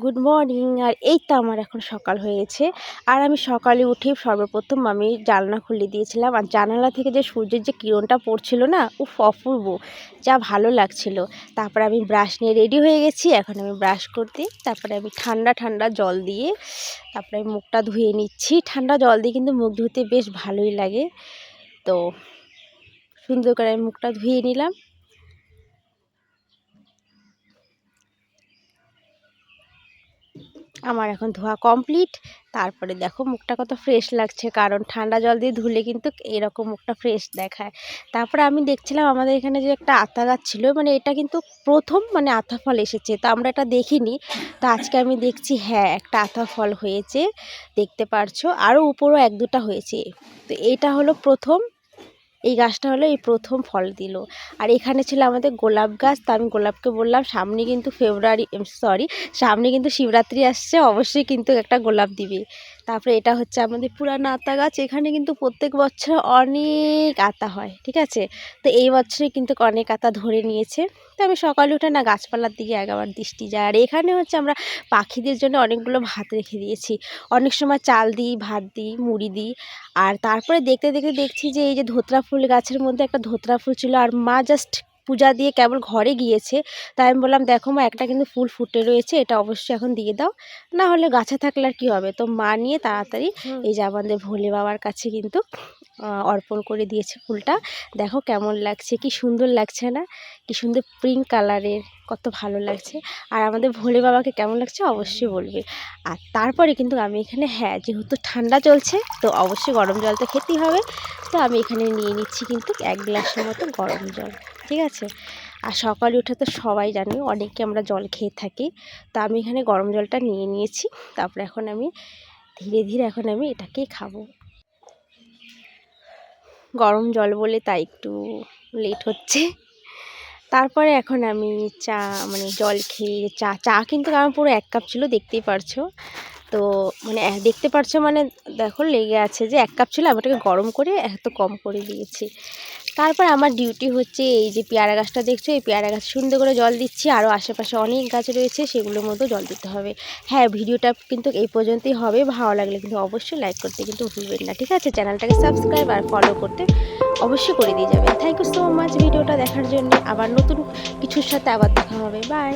Good morning. আর এই তো আমার এখন সকাল হয়েছে। আর আমি সকালে উঠে সর্বপ্রথম আমি জানলা খুলে দিয়েছিলাম। আর জানালা থেকে যে সূর্যের যে কিরণটা পড়ছিল না, উফ অপূর্ব, যা ভালো লাগছিল। তারপরে আমি ব্রাশ নিয়ে রেডি হয়ে গেছি। এখন আমি ব্রাশ করতে, তারপরে আমি ঠান্ডা ঠান্ডা জল দিয়ে তারপরে আমি মুখটা ধুয়ে নিচ্ছি। ঠান্ডা জল দিয়ে কিন্তু মুখ ধুতে বেশ ভালোই লাগে। তো সুন্দর করে আমি মুখটা ধুয়ে নিলাম। আমার এখন ধোয়া কমপ্লিট। তারপরে দেখো মুখটা কত ফ্রেশ লাগছে, কারণ ঠান্ডা জল দিয়ে ধুলে কিন্তু এরকম মুখটা ফ্রেশ দেখায়। তারপরে আমি দেখছিলাম আমাদের এখানে যে একটা আতা গাছ ছিল, মানে এটা কিন্তু প্রথম আতা ফল এসেছে, তো আমরা এটা দেখিনি। তো আজকে আমি দেখছি হ্যাঁ একটা আতা ফল হয়েছে, দেখতে পারছো, আরও উপরও এক দুটা হয়েছে। তো এটা হলো প্রথম, এই গাছটা হলো এই প্রথম ফল দিল। আর এখানে ছিল আমাদের গোলাপ গাছ। তো আমি গোলাপকে বললাম সামনে কিন্তু সামনে কিন্তু শিবরাত্রি আসছে, অবশ্যই কিন্তু একটা গোলাপ দিবে। তারপরে এটা হচ্ছে আমাদের পুরানো আতা গাছ। এখানে কিন্তু প্রত্যেক বছর অনেক আতা হয়, ঠিক আছে। তো এই বছরে কিন্তু অনেক আতা ধরে নিয়েছে। তো আমি সকালে উঠে না গাছপালার দিকে একবার দৃষ্টি যায়। আর এখানে হচ্ছে আমরা পাখিদের জন্য অনেকগুলো ভাত রেখে দিয়েছি। অনেক সময় চাল দিই, ভাত দিই, মুড়ি দিই। আর তারপরে দেখতে দেখতে দেখছি যে এই যে ধোতরা ফুল গাছের মধ্যে একটা ধোতরা ফুল ছিল, আর মা জাস্ট পূজা দিয়ে কেবল ঘরে গিয়েছে। তাই আমি বললাম দেখো মা, একটা কিন্তু ফুল ফুটে রয়েছে, এটা অবশ্যই এখন দিয়ে দাও, না হলে গাছে থাকলে আর কী হবে। তো মা নিয়ে তাড়াতাড়ি এই যে আমাদের ভোলে বাবার কাছে কিন্তু অর্পণ করে দিয়েছে ফুলটা। দেখো কেমন লাগছে, কি সুন্দর লাগছে না, কি সুন্দর পিঙ্ক কালারের, কত ভালো লাগছে। আর আমাদের ভোলে বাবাকে কেমন লাগছে অবশ্যই বলবে। আর তারপরে কিন্তু আমি এখানে হ্যাঁ যেহেতু ঠান্ডা চলছে, তো অবশ্যই গরম জল তো খেতেই হবে। তো আমি এখানে নিয়ে নিচ্ছি কিন্তু 1 গ্লাসের মতো গরম জল, ঠিক আছে। আর সকালে উঠে তো সবাই জানি অনেকে আমরা জল খেয়ে থাকি। তো আমি এখানে গরম জলটা নিয়ে নিয়েছি। তারপরে এখন আমি ধীরে ধীরে এখন আমি এটাকেই খাবো। গরম জল বলে তাই একটু লেট হচ্ছে। তারপরে এখন আমি চা জল খেয়ে চা কিন্তু আমার পুরো 1 কাপ ছিল, দেখতেই পারছো। তো দেখতে পারছো দেখো লেগে আছে যে 1 কাপ ছিল, আমি ওটাকে গরম করে এত কম করে দিয়েছি। তারপর আমার ডিউটি হচ্ছে এই যে পেয়ারা গাছটা দেখছো, এই পেয়ারা গাছ সুন্দর করে জল দিচ্ছি। আরও আশেপাশে অনেক গাছ রয়েছে, সেগুলোর মধ্যেও জল দিতে হবে। হ্যাঁ ভিডিওটা কিন্তু এই পর্যন্তই হবে। ভালো লাগলে কিন্তু অবশ্যই লাইক করতে কিন্তু ভুলবেন না, ঠিক আছে। চ্যানেলটাকে সাবস্ক্রাইব আর ফলো করতে অবশ্যই করে দিয়ে যাবেন। থ্যাংক ইউ সো মাচ ভিডিওটা দেখার জন্য। আবার নতুন কিছুর সাথে আবার দেখা হবে। বাই।